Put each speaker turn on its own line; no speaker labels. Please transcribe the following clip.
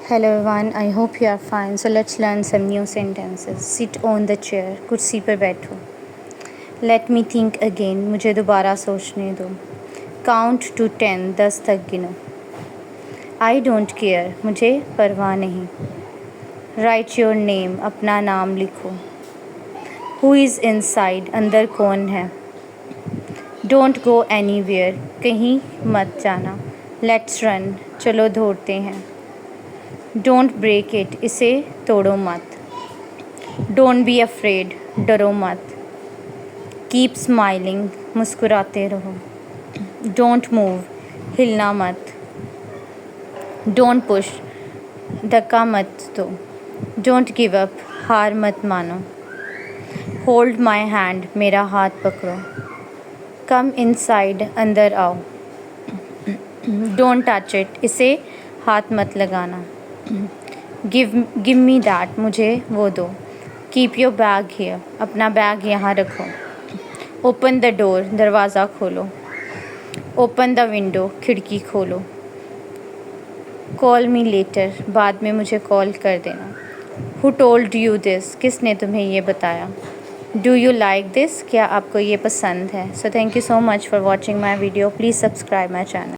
Hello everyone, I hope you are fine. So let's learn some new sentences. Sit on the chair. कुर्सी पर बैठो. Let me think again. मुझे दोबारा सोचने दो. Count to 10. 10 तक गिनो. I don't care. मुझे परवाह नहीं. Write your name. अपना नाम लिखो. Who is inside? अंदर कौन है? Don't go anywhere. कहीं मत जाना. Let's run. चलो दौड़ते हैं. Don't break it. इसे तोड़ो मत. Don't be afraid. डरो मत. Keep smiling. मुस्कुराते रहो. Don't move. हिलना मत. Don't push. धक्का मत दो. Don't give up. हार मत मानो. Hold my hand. मेरा हाथ पकड़ो. Come inside. अंदर आओ. Don't touch it. इसे हाथ मत लगाना. Give me that. मुझे वो दो. Keep your bag here. अपना बैग यहाँ रखो. Open the door. दरवाज़ा खोलो. Open the window. खिड़की खोलो. Call me later. बाद में मुझे कॉल कर देना. Who told you this. किसने तुम्हें ये बताया. Do you like this. क्या आपको ये पसंद है. So thank you so much for watching my video. Please subscribe my channel.